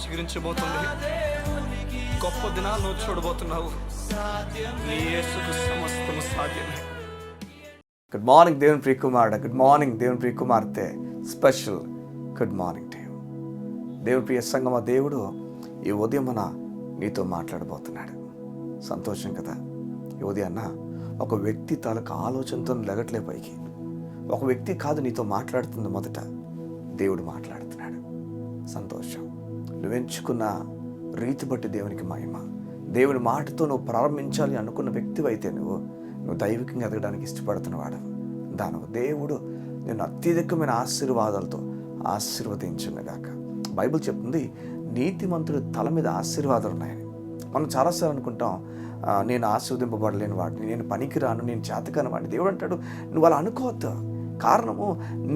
చిగురించబోతుంది. గొప్ప దినాలు నువ్వు చూడబోతున్నావు. నీ యేసుకు సమస్తము సాధ్యమే. గుడ్ మార్నింగ్ దేవుని ప్రియ కుమారుడు, గుడ్ మార్నింగ్ దేవుని ప్రియ కుమార్తె. Special good morning to you. దేవుని ప్రియ సంగమ, దేవుడు ఈ ఉదయం నీతో మాట్లాడబోతున్నాడు. సంతోషం కదా. ఈ ఉదయాన్న ఒక వ్యక్తి తాలూకు ఆలోచనతో లెగట్లే పైకి. ఒక వ్యక్తి కాదు నీతో మాట్లాడుతుంది, మొదట దేవుడు మాట్లాడుతున్నాడు. సంతోషం. నువ్వు ఎంచుకున్న రీతి బట్టి దేవునికి మహిమ. దేవుని మాటతో నువ్వు ప్రారంభించాలి అనుకున్న వ్యక్తివైతే నువ్వు దైవికంగా ఎదగడానికి ఇష్టపడుతున్నవాడు దానవు. దేవుడు నేను అత్యధికమైన ఆశీర్వాదాలతో ఆశీర్వదించునుగాక. బైబిల్ చెప్తుంది నీతిమంతుడి తల మీద ఆశీర్వాదాలు ఉన్నాయని. మనం చాలాసార్లు అనుకుంటాం, నేను ఆశీర్వదింపబడలేని వాడిని, నేను పనికిరాను, నేను చేతకాని వాడిని. దేవుడు అంటాడు నువ్వు అలా అనుకోవద్దు. కారణము,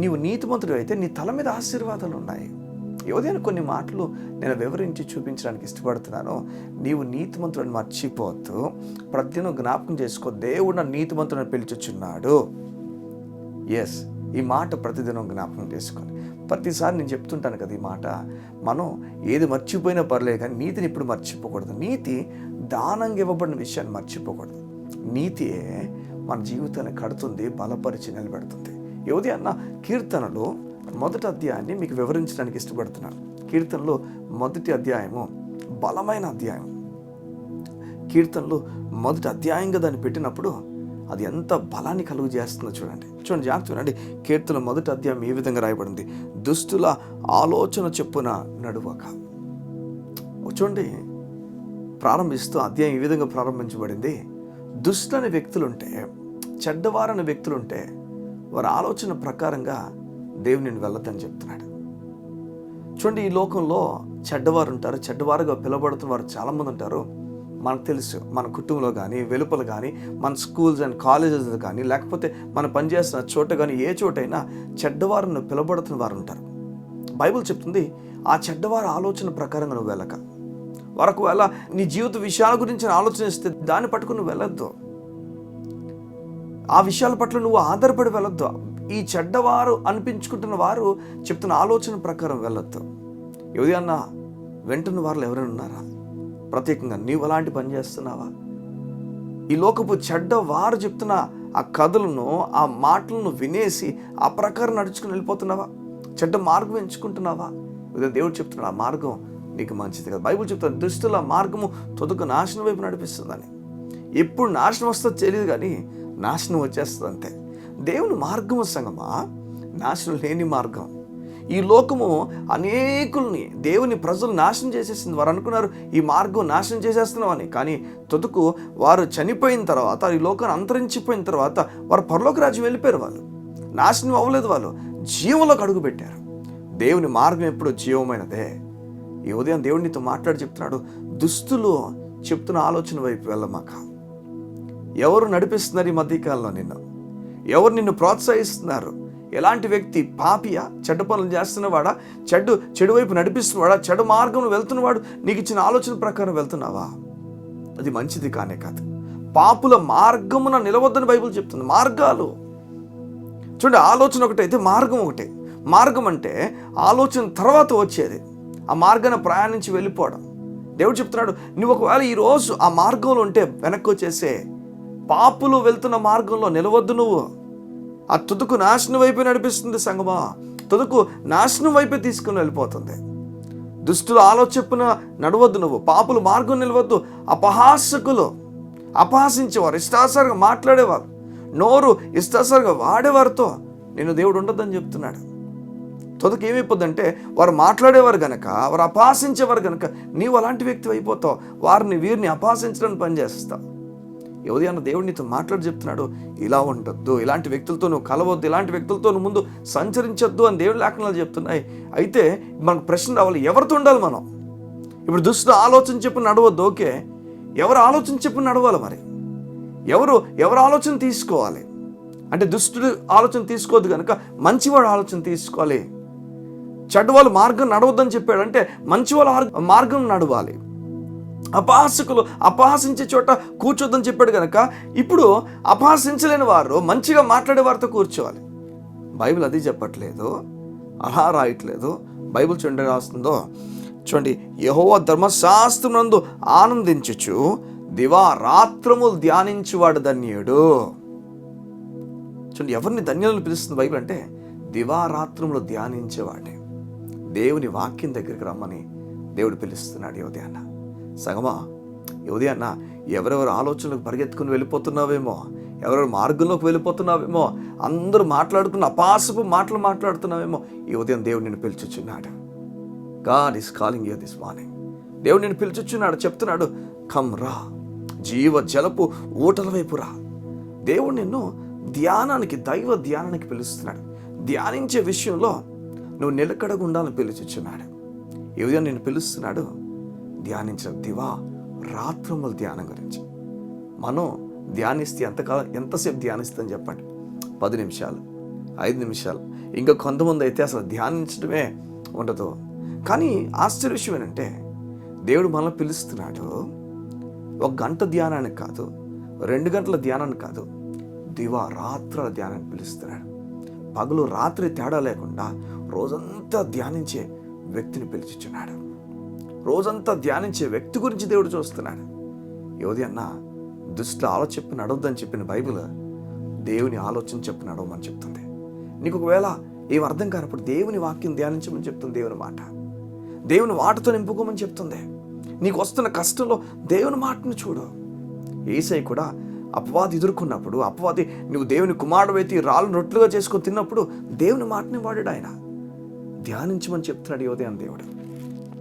నీవు నీతిమంతుడు అయితే నీ తల మీద ఆశీర్వాదాలు ఉన్నాయి. ఏదైనా కొన్ని మాటలు నేను వివరించి చూపించడానికి ఇష్టపడుతున్నాను. నీవు నీతిమంతుడిని మర్చిపోవద్దు. ప్రతిదినం జ్ఞాపకం చేసుకో, దేవుడు నా నీతిమంతుడిని పిలుచుచున్నాడు. ఎస్, ఈ మాట ప్రతిదినం జ్ఞాపకం చేసుకోండి. ప్రతిసారి నేను చెప్తుంటాను కదా ఈ మాట. మనం ఏది మర్చిపోయినా పర్లేదు, కానీ నీతిని ఇప్పుడు మర్చిపోకూడదు. నీతి దానంగా ఇవ్వబడిన విషయాన్ని మర్చిపోకూడదు. నీతియే మన జీవితాన్ని కడుతుంది, బలపరిచి నిలబెడుతుంది. ఏది అన్న కీర్తనలో మొదటి అధ్యాయాన్ని మీకు వివరించడానికి ఇష్టపడుతున్నాను. కీర్తనలో మొదటి అధ్యాయము బలమైన అధ్యాయం. కీర్తనలో మొదటి అధ్యాయంగా దాన్ని పెట్టినప్పుడు అది ఎంత బలాన్ని కలుగు చేస్తుందో చూడండి. జాగ్రత్త వినండి. కీర్తన మొదటి అధ్యాయం ఈ విధంగా రాయబడింది, దుష్టుల ఆలోచన చొప్పున నడువక. చూడండి, ప్రారంభిస్తూ అధ్యాయం ఈ విధంగా ప్రారంభించబడింది. దుష్టులనే వ్యక్తులుంటే, చెడ్డవారని వ్యక్తులుంటే వారి ఆలోచన ప్రకారంగా దేవుని నేను వెళ్ళొద్దని చెప్తున్నాడు. చూడండి, ఈ లోకంలో చెడ్డవారు ఉంటారు. చెడ్డవారుగా పిలువబడుతున్న వారు చాలామంది ఉంటారు. మనకు తెలుసు, మన కుటుంబంలో కానీ, వెలుపల కానీ, మన స్కూల్స్ అండ్ కాలేజెస్ కానీ, లేకపోతే మనం పనిచేస్తున్న చోట కానీ, ఏ చోటైనా చెడ్డవారును పిలువబడుతున్న వారు ఉంటారు. బైబిల్ చెప్తుంది ఆ చెడ్డవారు ఆలోచన ప్రకారంగా నువ్వు వెళ్ళక, వారికి ఒకవేళ నీ జీవిత విషయాల గురించి ఆలోచనిస్తే దాన్ని పట్టుకుని నువ్వు వెళ్ళొద్దు. ఆ విషయాల పట్ల నువ్వు ఆధారపడి వెళ్ళొద్దు. ఈ చెడ్డవారు అనిపించుకుంటున్న వారు చెప్తున్న ఆలోచన ప్రకారం వెళ్ళొద్దు. ఏదన్నా వెంటనే వారు ఎవరైనా ఉన్నారా? ప్రత్యేకంగా నీవు అలాంటి పని చేస్తున్నావా? ఈ లోకపు చెడ్డవారు చెప్తున్న ఆ కథలను, ఆ మాటలను వినేసి ఆ ప్రకారం నడుచుకుని వెళ్ళిపోతున్నావా? చెడ్డ మార్గం ఎంచుకుంటున్నావా? దేవుడు చెప్తున్నాడు ఆ మార్గం నీకు మంచిది కదా. బైబిల్ చెప్తాను దుష్టుల మార్గము తుదకు నాశనం వైపు నడిపిస్తుందని. ఎప్పుడు నాశనం వస్తుందో తెలియదు, కానీ నాశనం వచ్చేస్తుంది అంతే. దేవుని మార్గము సంగమా నాశనం లేని మార్గం. ఈ లోకము అనేకుల్ని, దేవుని ప్రజలు నాశనం చేసేసింది. వారు అనుకున్నారు ఈ మార్గం నాశనం చేసేస్తున్నామని. కానీ తుదకు వారు చనిపోయిన తర్వాత, ఈ లోకాన్ని అంతరించిపోయిన తర్వాత వారు పరలోక రాజ్యం వెళ్ళిపోయారు. వాళ్ళు నాశనం అవ్వలేదు, వాళ్ళు జీవంలోకి అడుగు పెట్టారు. దేవుని మార్గం ఎప్పుడు జీవమైనదే. ఈ ఉదయం దేవుడు నీతో మాట్లాడి చెప్తున్నాడు, దుస్తులు చెప్తున్న ఆలోచన వైపు వెళ్ళమాక. ఎవరు నడిపిస్తున్నారు ఈ మధ్యకాలంలో నిన్ను? ఎవరు నిన్ను ప్రోత్సహిస్తున్నారు? ఎలాంటి వ్యక్తి? పాపియా? చెడ్డ పనులు చేస్తున్నవాడా? చెడు వైపు నడిపిస్తున్నవాడా? చెడు మార్గంలో వెళ్తున్నవాడు నీకు ఇచ్చిన ఆలోచన ప్రకారం వెళ్తున్నావా? అది మంచిది కానే కాదు. పాపుల మార్గమున నిలవద్దని బైబిల్ చెప్తుంది. మార్గాలు చూడండి, ఆలోచన ఒకటైతే మార్గం ఒకటే. మార్గం అంటే ఆలోచన తర్వాత వచ్చేది, ఆ మార్గాన్ని ప్రయాణించి వెళ్ళిపోవడం. దేవుడు చెప్తున్నాడు నువ్వు ఒకవేళ ఈరోజు ఆ మార్గంలో ఉంటే వెనక్కి వచ్చేసే. పాపులు వెళ్తున్న మార్గంలో నిలవద్దు నువ్వు. ఆ తుదకు నాశనం వైపే నడిపిస్తుంది సంగమా. తుదకు నాశనం వైపే తీసుకుని వెళ్ళిపోతుంది. దుష్టుల ఆలోచన నడవద్దు నువ్వు. పాపులు మార్గం నిలవద్దు. అపహాసకులు, అపహాసించేవారు, ఇష్టాసారంగా మాట్లాడేవారు, నోరు ఇష్టాసారంగా వాడేవారితో నేను దేవుడు ఉండొద్దని చెప్తున్నాడు. తుదకు ఏమైపోద్దంటే వారు మాట్లాడేవారు గనక, వారు అపహాసించేవారు గనక నీవు అలాంటి వ్యక్తి అయిపోతావు. వారిని వీరిని అపహాసించడానికి పనిచేస్తావు. ఉదయాన్న దేవుడు నీతో మాట్లాడి చెప్తున్నాడు ఇలా ఉండొద్దు, ఇలాంటి వ్యక్తులతో నువ్వు కలవద్దు, ఇలాంటి వ్యక్తులతో నువ్వు ముందు సంచరించొద్దు అని దేవుడి లేఖనాలు చెప్తున్నాయి. అయితే మనకు ప్రశ్న రావాలి, ఎవరితో ఉండాలి మనం? ఇప్పుడు దుష్టుడు ఆలోచన చెప్పి నడవద్దు, ఓకే. ఎవరు ఆలోచన చెప్పి నడవాలి? మరి ఎవరు ఆలోచన తీసుకోవాలి అంటే దుష్టుడు ఆలోచన తీసుకోవద్దు కనుక మంచివాడు ఆలోచన తీసుకోవాలి. చెడ్డవాళ్ళు మార్గం నడవద్దని చెప్పాడంటే మంచివాళ్ళ మార్గం నడవాలి. అపహాసకులు అపహాసించే చోట కూర్చోద్దని చెప్పాడు కనుక ఇప్పుడు అపహాసించలేని వారు మంచిగా మాట్లాడే వారితో కూర్చోవాలి. బైబిల్ అది చెప్పట్లేదు, అలా రాయట్లేదు. బైబిల్ చూడండి రాస్తుందో, చూడండి, యెహోవా ధర్మశాస్త్రమునందు ఆనందించుచు దివారాత్రములు ధ్యానించువాడు ధన్యుడు. చూడండి, ఎవరిని ధన్యులను పిలుస్తుంది బైబిల్ అంటే దివారాత్రములు ధ్యానించేవాడే. దేవుని వాక్యం దగ్గరికి రమ్మని దేవుడు పిలుస్తున్నాడు. ఈ ఉదయాన్న సగమా, ఈ ఉదయాన్న ఎవరెవరు ఆలోచనలకు పరిగెత్తుకుని వెళ్ళిపోతున్నావేమో, ఎవరెవరు మార్గంలోకి వెళ్ళిపోతున్నావేమో, అందరూ మాట్లాడుకున్న అపాసపు మాటలు మాట్లాడుతున్నావేమో, ఈ ఉదయం దేవుడు నిన్ను పిలుచుచున్నాడు. God is calling you this morning. దేవుడు నిన్ను పిలుచుచున్నాడు, చెప్తున్నాడు, కమ్ రా, జీవ జలపు ఊటల వైపు రా. దేవుడు నిన్ను ధ్యానానికి, దైవ ధ్యానానికి పిలుస్తున్నాడు. ధ్యానించే విషయంలో నువ్వు నిలకడగా ఉండాలని పిలుచుచున్నాడు. ఈ ఉదయం నిన్ను పిలుస్తున్నాడు ధ్యానించిన దివా రాత్రముల ధ్యానం గురించి. మనం ధ్యానిస్తే ఎంతసేపు ధ్యానిస్తాం చెప్పండి? 10 నిమిషాలు, 5 నిమిషాలు, ఇంకా కొంతమంది అయితే అసలు ధ్యానించడమే ఉండదు. కానీ ఆశ్చర్య విషయం ఏంటంటే దేవుడు మనల్ని పిలుస్తున్నాడు 1 గంట ధ్యానానికి కాదు, 2 గంటల ధ్యానానికి కాదు, దివా రాత్రుల ధ్యానానికి పిలుస్తున్నాడు. పగలు రాత్రి తేడా లేకుండా రోజంతా ధ్యానించే వ్యక్తిని పిలుచుచున్నాడు. రోజంతా ధ్యానించే వ్యక్తి గురించి దేవుడు చూస్తున్నాడు. యోధి అన్న దుష్టుల ఆలోచన చెప్పి నడవద్దని చెప్పిన బైబిల్ దేవుని ఆలోచన చెప్పి నడవమని చెప్తుంది. నీకు ఒకవేళ ఏం అర్థం కానప్పుడు దేవుని వాక్యం ధ్యానించమని చెప్తుంది. దేవుని మాట, దేవుని మాటతో నింపుకోమని చెప్తుంది. నీకు వస్తున్న కష్టంలో దేవుని మాటను చూడు. యేసయ్య కూడా అపవాది ఎదుర్కొన్నప్పుడు, అపవాది నువ్వు దేవుని కుమారుడైతే రాళ్ళు రొట్టెలుగా చేసుకొని తిన్నప్పుడు దేవుని మాటని వాడాడు. ఆయన ధ్యానించమని చెప్తున్నాడు ఈ ఉదయం దేవుడు.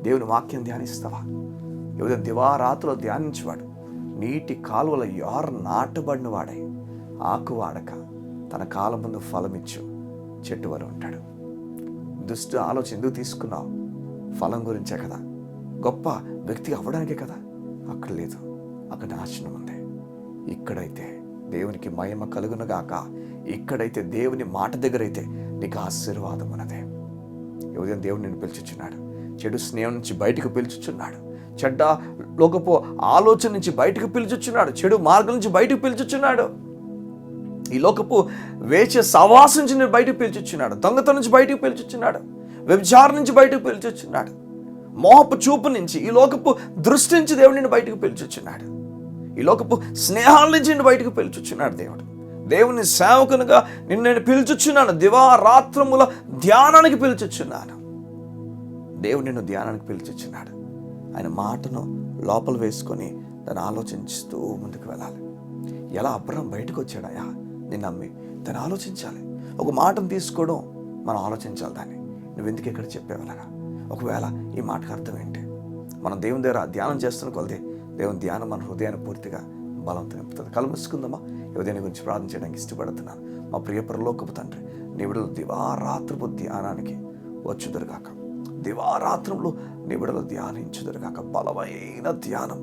దేవుని వాక్యం ధ్యానిస్తావా? ఈ ఉదయం దివారాత్రులు ధ్యానించేవాడు నీటి కాలువల యారు నాటబడిన వాడై ఆకు వాడక తన కాలం ముందు ఫలమిచ్చు చెట్టు వల్ల ఉంటాడు. దుష్టు ఆలోచన ఎందుకు తీసుకున్నావు? ఫలం గురించే కదా, గొప్ప వ్యక్తిగా అవ్వడానికే కదా. అక్కడ లేదు, అక్కడ నాశనం ఉంది. ఇక్కడైతే దేవునికి మహిమ కలుగునుగాక. ఇక్కడైతే దేవుని మాట దగ్గర అయితే నీకు ఆశీర్వాదం ఉన్నదే. ఈ ఉదయం దేవుడు నిన్ను పిలుచుచున్నాడు. చెడు స్నేహం నుంచి బయటకు పిలుచుచున్నాడు. చెడ్డ లోకపు ఆలోచన నుంచి బయటకు పిలుచుచున్నాడు. చెడు మార్గం నుంచి బయటకు పిలుచుచున్నాడు. ఈ లోకపు వేచే సవాసం నుంచి నేను బయటకు పిలుచుచున్నాడు. దొంగతనం నుంచి బయటకు పిలుచుచున్నాడు. వ్యభిచారం నుంచి బయటకు పిలుచుచున్నాడు. మోహపు చూపు నుంచి, ఈ లోకపు దృష్టి నుంచి దేవుడు నిన్ను బయటకు పిలుచుచున్నాడు. ఈ లోకపు స్నేహాల నుంచి నిన్ను బయటకు పిలుచుచున్నాడు దేవుడు. దేవుని సేవకునిగా నిన్ను నేను పిలుచుచున్నాను. దివారాత్రముల ధ్యానానికి పిలుచుచున్నాను. దేవుడు నిన్ను ధ్యానానికి పిలుచుచున్నాడు. ఆయన మాటను లోపల వేసుకొని దాన్ని ఆలోచిస్తూ ముందుకు వెళ్ళాలి. ఎలా అబ్రహాం బయటకు వచ్చాడయా నిన్ను నమ్మి, దాన్ని ఆలోచించాలి. ఒక మాటను తీసుకోవడం మనం ఆలోచించాలి. దాన్ని నువ్వు ఎందుకు ఎక్కడ చెప్పేవాళ్ళగా? ఒకవేళ ఈ మాటకు అర్థం ఏంటి? మనం దేవుని దగ్గర ధ్యానం చేస్తున్న కొలది దేవుని ధ్యానం మన హృదయాన్ని పూర్తిగా బలంతో నింపుతుంది. కళ్ళు మూసుకుందామా? ఉదయం గురించి ప్రార్థన చేయడానికి ఇష్టపడుతున్నాను. మా ప్రియ పరలోకపు తండ్రి, నీ బిడ్డలు దివారాత్రపు ధ్యానానికి వచ్చుదురుగాక. దివారాత్రంలో నీ బిడ్డలు ధ్యానించుదురుగాక. బలమైన ధ్యానం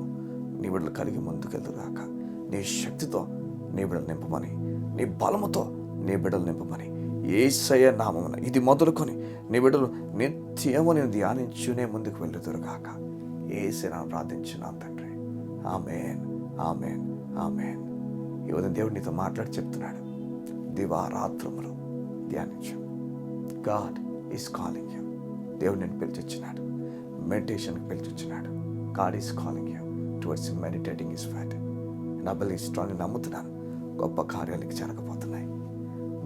నీ బిడ్డలు కలిగి ముందుకెళ్దురుగాక. నీ శక్తితో నీ బిడ్డలు నింపమని, నీ బలముతో నీ బిడ్డలు నింపమని యేసయ్య నామమున ఇది మొదలుకొని నీ బిడ్డలు నిత్యము నేను ధ్యానించునే ముందుకు వెళ్ళుదురుగాక. యేసయ్య నామమున ప్రార్థించున్నాను తండ్రి. ఆమేన్, ఆమేన్, ఆమేన్. ఈ ఉదయం దేవుడు నీతో మాట్లాడి చెప్తున్నాడు, దివారాత్రములు ధ్యానించు. God is calling you. దేవుడు నేను పిలిచొచ్చినాడు, మెడిటేషన్కి పిలిచొచ్చినాడు. God is calling you towards meditating his word. నా బిలీవ్ స్ట్రాంగ్, నమ్ముతున్నాను గొప్ప కార్యాలకి జరగబోతున్నాయి.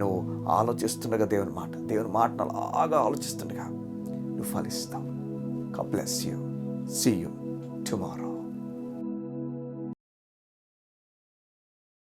నువ్వు ఆలోచిస్తుండగా దేవుని మాటను అలాగా ఆలోచిస్తుండగా నువ్వు ఫలిస్తావు. God bless you. See you tomorrow.